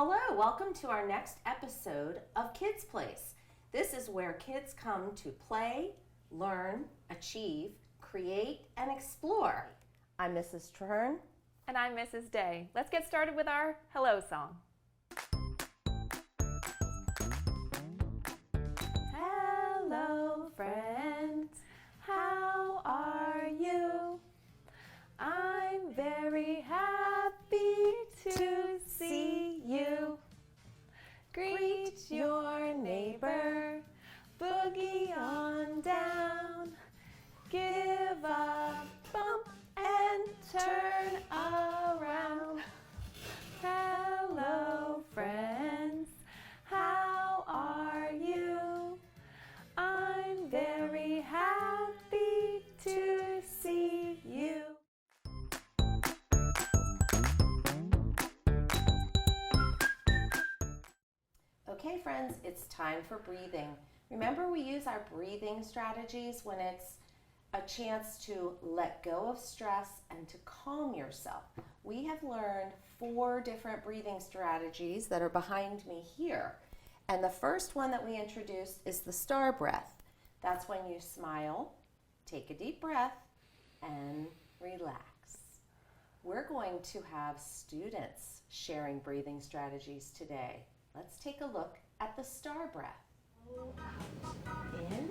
Hello, welcome to our next episode of Kids Place. This is where kids come to play, learn, achieve, create, and explore. I'm Mrs. Treherne. And I'm Mrs. Day. Let's get started with our hello song. Hello, friends. How are you? I'm very happy to see you. Greet your neighbor, boogie on down. Give a bump and turn around. Hello, friends. How are you? I'm very happy to see you. Okay, friends, it's time for breathing. Remember, we use our breathing strategies when it's a chance to let go of stress and to calm yourself. We have learned 4 different breathing strategies that are behind me here. And the first one that we introduced is the star breath. That's when you smile, take a deep breath, and relax. We're going to have students sharing breathing strategies today. Let's take a look at the star breath. In.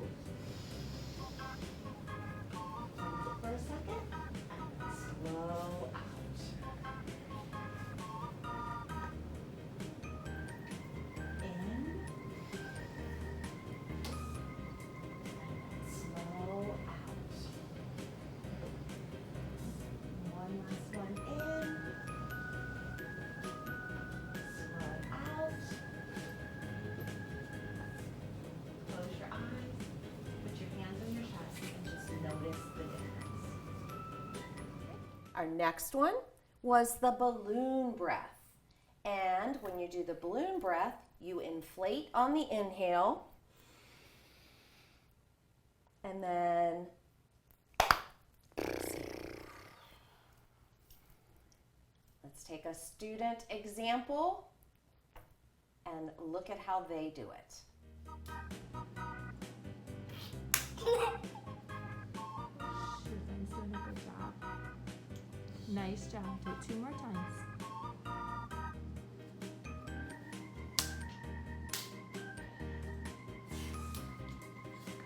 For a second, and slow out. In, and slow out. One last one in, slow out. Close your eyes, put your hands on your chest, and just notice the difference. Our next one was the balloon breath. And when you do the balloon breath, you inflate on the inhale, and then let's take a student example and look at how they do it. Susan's doing a good job. Nice job. Do it 2 more times.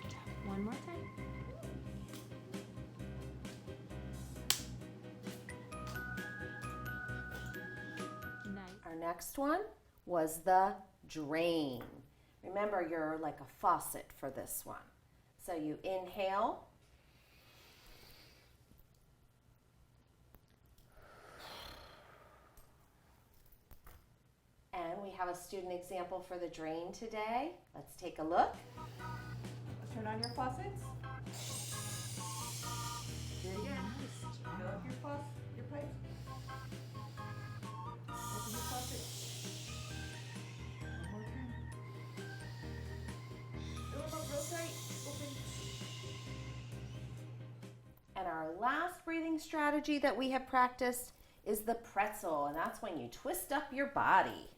Good job. 1 more time. Nice. Our next one was the drain. Remember, you're like a faucet for this one. So you inhale. And we have a student example for the drain today. Let's take a look. Turn on your faucets. Do it again. Fill up your pipes. Open your faucet. One more time. Fill them up real tight. Open. And our last breathing strategy that we have practiced is the pretzel, and that's when you twist up your body.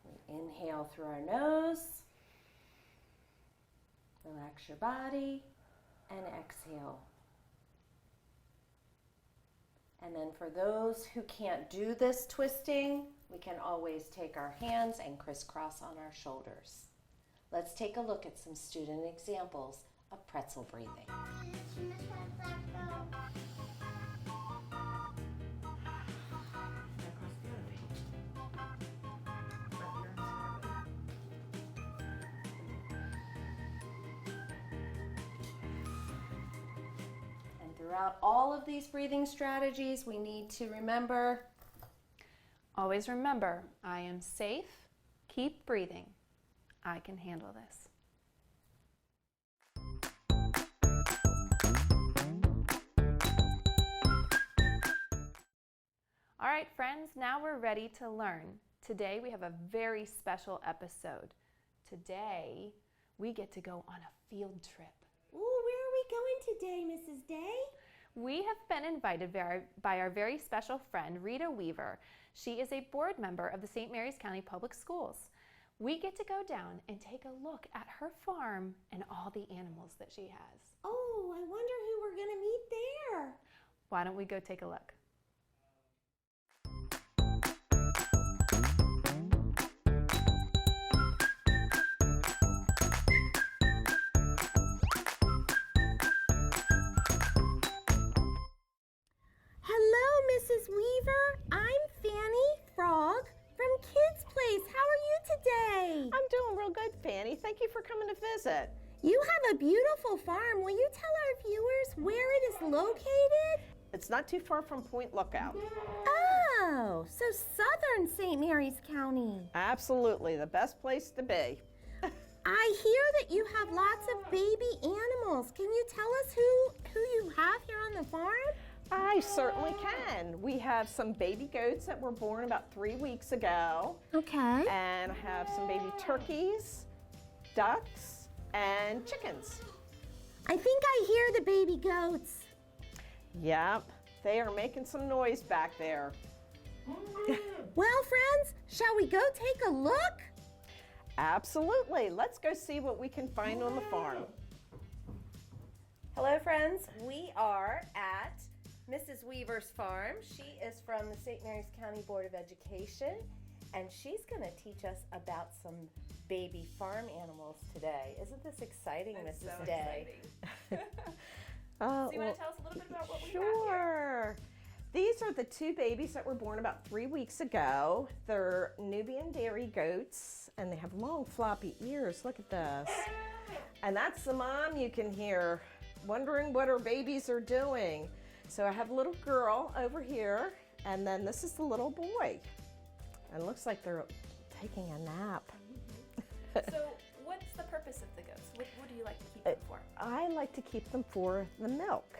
We inhale through our nose, relax your body, and exhale. And then for those who can't do this twisting, we can always take our hands and crisscross on our shoulders. Let's take a look at some student examples of pretzel breathing. And throughout all of these breathing strategies, we need to remember, Always remember, I am safe. Keep breathing. I can handle this. All right, friends, now we're ready to learn. Today we have a very special episode. Today we get to go on a field trip. Ooh, where are we going today, Mrs. Day? We have been invited by our very special friend, Rita Weaver. She is a board member of the St. Mary's County Public Schools. We get to go down and take a look at her farm and all the animals that she has. Oh, I wonder who we're going to meet there. Why don't we go take a look? Hello, Mrs. Weaver. I'm Fanny Frog from Kids Place. How are you today? I'm doing real good, Fanny. Thank you for coming to visit. You have a beautiful farm. Will you tell our viewers where it is located? It's not too far from Point Lookout. Oh, so southern St. Mary's County. Absolutely, the best place to be. I hear that you have lots of baby animals. Can you tell us who you have here on the farm? I certainly can. We have some baby goats that were born about 3 weeks ago. Okay. And I have some baby turkeys, ducks, and chickens. I think I hear the baby goats. Yep, they are making some noise back there. Well, friends, shall we go take a look? Absolutely. Let's go see what we can find on the farm. Hello, friends. We are at Mrs. Weaver's farm. She is from the St. Mary's County Board of Education, and she's going to teach us about some baby farm animals today. Isn't this exciting, Mrs. Day? So you want to tell us a little bit about what we have here? Sure. These are the two babies that were born about 3 weeks ago. They're Nubian dairy goats, and they have long floppy ears. Look at this. And that's the mom you can hear wondering what her babies are doing. So I have a little girl over here, and then this is the little boy. And it looks like they're taking a nap. So what's the purpose of the goats? What do you like to keep them for? I like to keep them for the milk.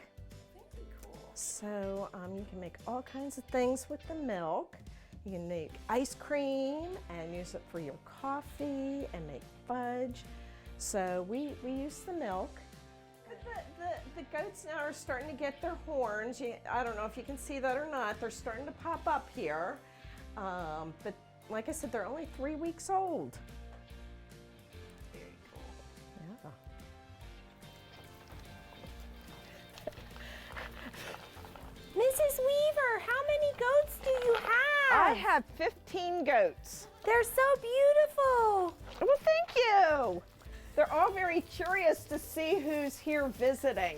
Very cool. So you can make all kinds of things with the milk. You can make ice cream and use it for your coffee and make fudge. So we use the milk. But the goats now are starting to get their horns. I don't know if you can see that or not. They're starting to pop up here. But like I said, they're only 3 weeks old. Very cool. Yeah. Mrs. Weaver, how many goats do you have? I have 15 goats. They're so beautiful. Well, thank you. They're all very curious to see who's here visiting.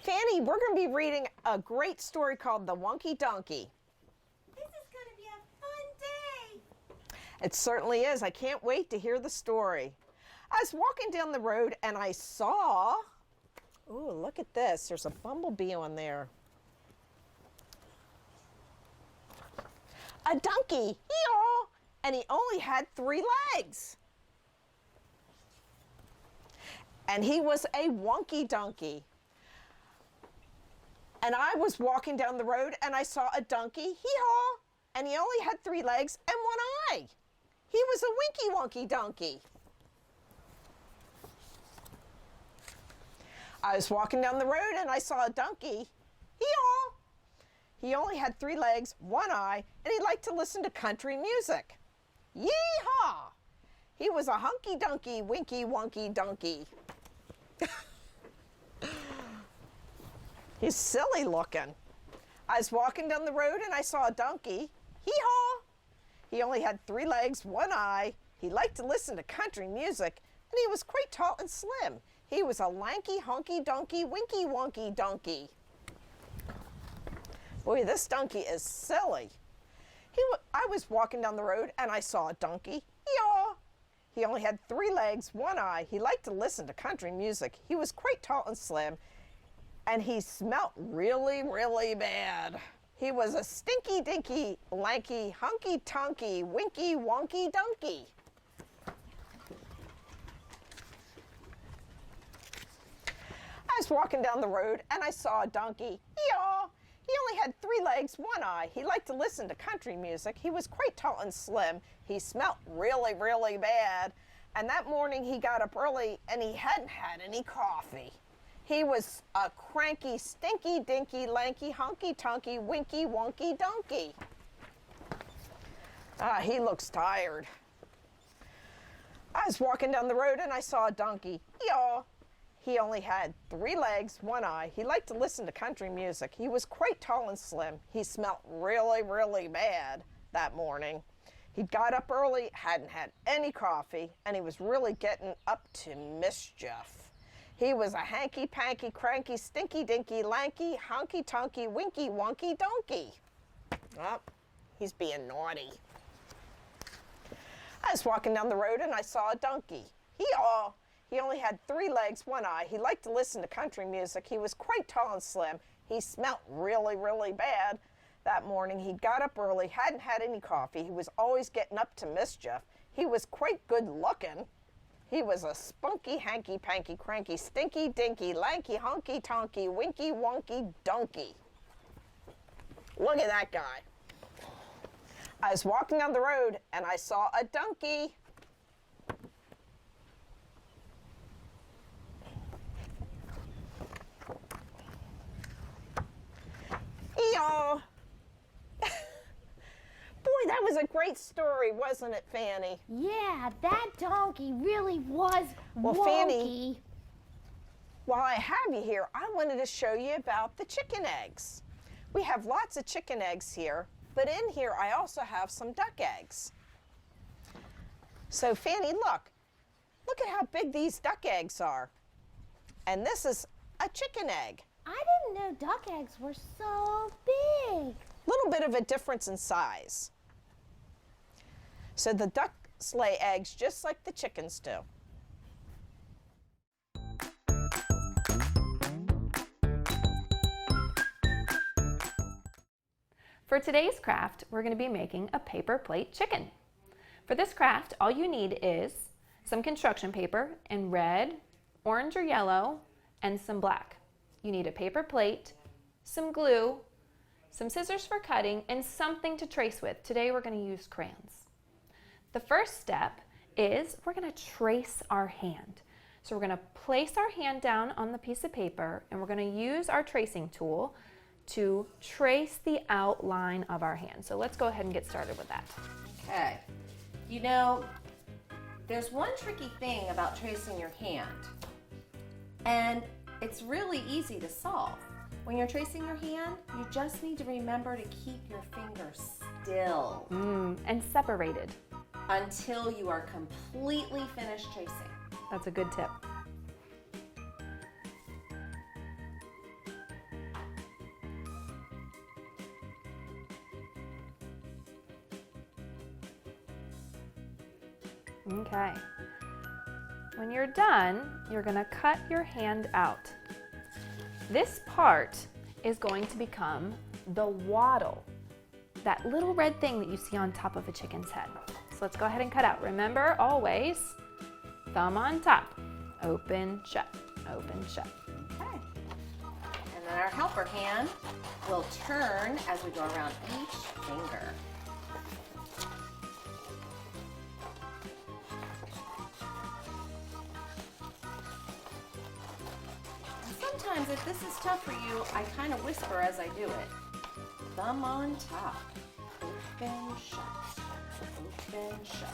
Fanny, we're going to be reading a great story called The Wonky Donkey. This is going to be a fun day. It certainly is. I can't wait to hear the story. I was walking down the road and I saw, ooh, look at this. There's a bumblebee on there. A donkey, hee-haw, and he only had 3 legs. And he was a wonky donkey. And I was walking down the road and I saw a donkey, hee-haw, and he only had 3 legs and 1 eye. He was a winky wonky donkey. I was walking down the road and I saw a donkey, hee-haw. He only had 3 legs, 1 eye, and he liked to listen to country music. Yee-haw! He was a hunky donkey, winky wonky donkey. He's silly looking. I was walking down the road and I saw a donkey. Hee-haw! He only had 3 legs, 1 eye. He liked to listen to country music, and he was quite tall and slim. He was a lanky, honky donkey, winky wonky donkey. Boy, this donkey is silly. I was walking down the road and I saw a donkey. Hee-haw! He only had 3 legs, 1 eye. He liked to listen to country music. He was quite tall and slim. and he smelt really, really bad. He was a stinky, dinky, lanky, hunky, tonky, winky, wonky, donkey. I was walking down the road and I saw a donkey. Yaw! He only had 3 legs, 1 eye. He liked to listen to country music. He was quite tall and slim. He smelt really, really bad. And that morning he got up early and he hadn't had any coffee. He was a cranky, stinky, dinky, lanky, hunky, tonky, winky, wonky donkey. He looks tired. I was walking down the road and I saw a donkey. Yaw! He only had 3 legs, 1 eye. He liked to listen to country music. He was quite tall and slim. He smelt really, really bad that morning. He got up early, hadn't had any coffee, and he was really getting up to mischief. He was a hanky-panky, cranky, stinky, dinky, lanky, honky-tonky, winky, wonky donkey. Oh, he's being naughty. I was walking down the road and I saw a donkey. He only had 3 legs, 1 eye. He liked to listen to country music. He was quite tall and slim. He smelt really, really bad that morning. He got up early, hadn't had any coffee. He was always getting up to mischief. He was quite good looking. He was a spunky, hanky-panky, cranky, stinky, dinky, lanky, honky-tonky, winky, wonky donkey. Look at that guy. I was walking down the road and I saw a donkey. Eeyore. Boy, that was a great story, wasn't it, Fanny? Yeah, that donkey really was Well, wonky. Fanny, while I have you here, I wanted to show you about the chicken eggs. We have lots of chicken eggs here, but in here I also have some duck eggs. So Fanny, look at how big these duck eggs are. And this is a chicken egg. I didn't know duck eggs were so big. Little bit of a difference in size. So the ducks lay eggs just like the chickens do. For today's craft, we're going to be making a paper plate chicken. For this craft, all you need is some construction paper in red, orange or yellow, and some black. You need a paper plate, some glue, some scissors for cutting, and something to trace with. Today we're going to use crayons. The first step is we're going to trace our hand. So we're going to place our hand down on the piece of paper and we're going to use our tracing tool to trace the outline of our hand. So let's go ahead and get started with that. Okay. You know, there's one tricky thing about tracing your hand, and it's really easy to solve. When you're tracing your hand, you just need to remember to keep your fingers still And separated. until you are completely finished tracing. That's a good tip. Okay. When you're done, you're going to cut your hand out. This part is going to become the waddle, that little red thing that you see on top of a chicken's head. So let's go ahead and cut out. Remember, always, thumb on top, open, shut, open, shut. Okay. And then our helper hand will turn as we go around each finger. Sometimes if this is tough for you, I kind of whisper as I do it. Thumb on top, open, shut, open, shut.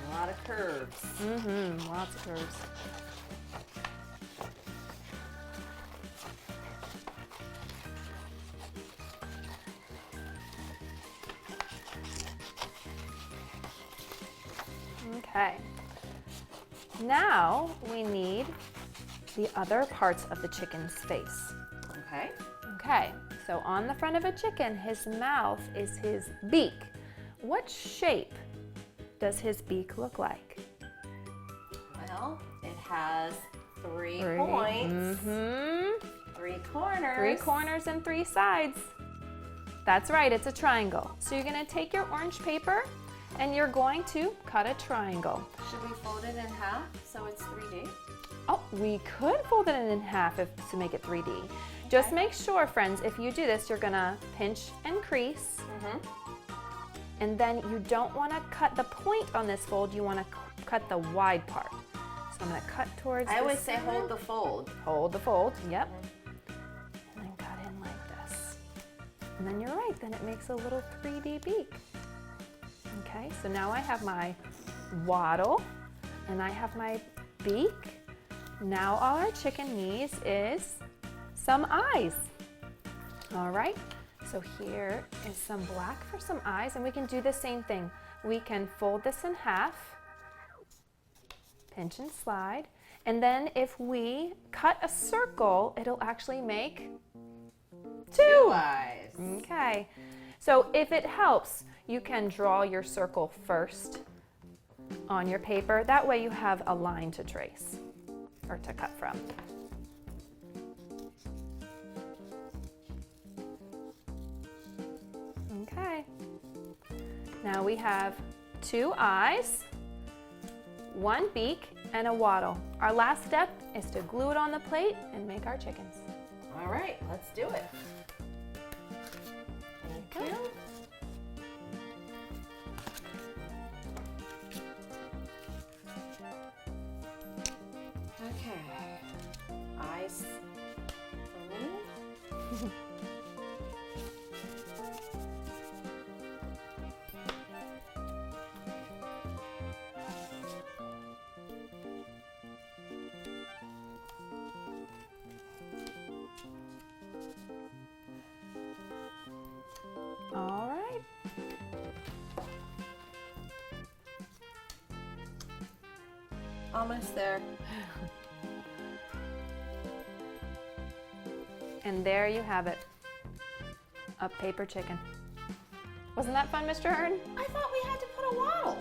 A lot of curves. Lots of curves. Okay. Now we need the other parts of the chicken's face. Okay. Okay, So on the front of a chicken, his mouth is his beak. What shape does his beak look like? Well, it has three points, three corners. 3 corners and 3 sides. That's right, it's a triangle. So you're gonna take your orange paper and you're going to cut a triangle. Should we fold it in half so it's 3D? Oh, we could fold it in half to make it 3D. Just make sure, friends, if you do this, you're gonna pinch and crease. And then you don't wanna cut the point on this fold, you wanna cut the wide part. So I'm gonna cut towards I always this say side. hold the fold. Hold the fold, yep. And then cut in like this. And then you're right, then it makes a little 3D beak. Okay, so now I have my wattle and I have my beak. Now all our chicken needs is some eyes. All right, so here is some black for some eyes, and we can do the same thing. We can fold this in half, pinch and slide, and then if we cut a circle, it'll actually make 2 eyes. Okay, so if it helps, you can draw your circle first on your paper. That way you have a line to trace or to cut from. Okay, now we have 2 eyes, 1 beak, and a wattle. Our last step is to glue it on the plate and make our chickens. All right, let's do it. Thank you. Okay, eyes for me. All right. Almost there. And there you have it, a paper chicken. Wasn't that fun, Mr. Hearn? I thought we had to put a wattle.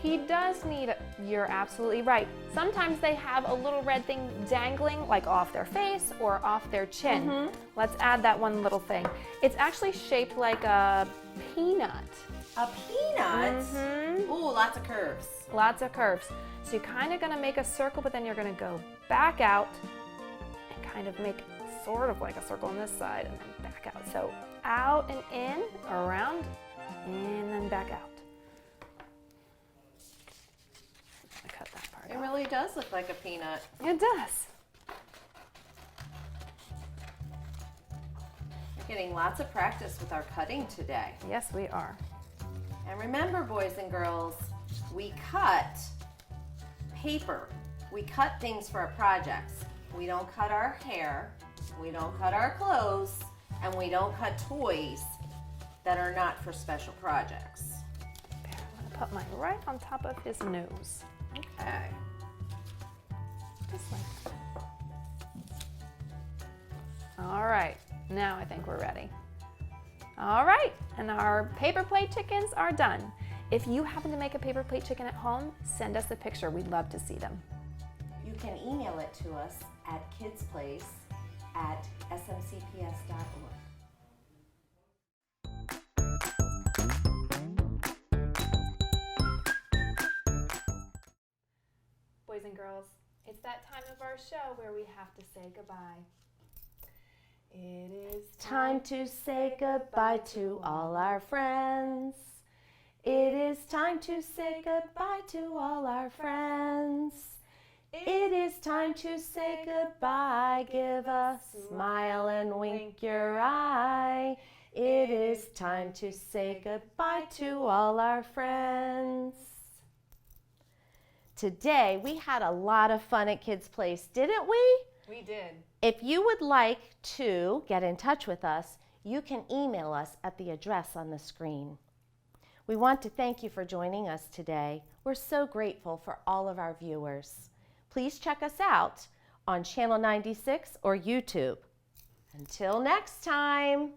He does need, you're absolutely right. Sometimes they have a little red thing dangling like off their face or off their chin. Let's add that one little thing. It's actually shaped like a peanut. A peanut? Ooh, lots of curves. Lots of curves. So you're kind of gonna make a circle, but then you're gonna go back out and kind of make sort of like a circle on this side and then back out. So out and in, around, and then back out. I cut that part It off. really does look like a peanut. It does. We're getting lots of practice with our cutting today. Yes, we are. And remember, boys and girls, we cut paper. We cut things for our projects. We don't cut our hair, we don't cut our clothes, and we don't cut toys that are not for special projects. There, I'm gonna put mine right on top of his nose. Okay. Just like that. All right, now I think we're ready. All right, and our paper plate chickens are done. If you happen to make a paper plate chicken at home, send us a picture. We'd love to see them. You can email it to us at kidsplace@smcps.org. Boys and girls, it's that time of our show where we have to say goodbye. It is Time to say goodbye to all our friends. It is time to say goodbye to all our friends. It is time to say goodbye. Give a smile and wink your eye. It is time to say goodbye to all our friends. Today we had a lot of fun at Kids Place, didn't we? We did. If you would like to get in touch with us, you can email us at the address on the screen. We want to thank you for joining us today. We're so grateful for all of our viewers. Please check us out on Channel 96 or YouTube. Until next time.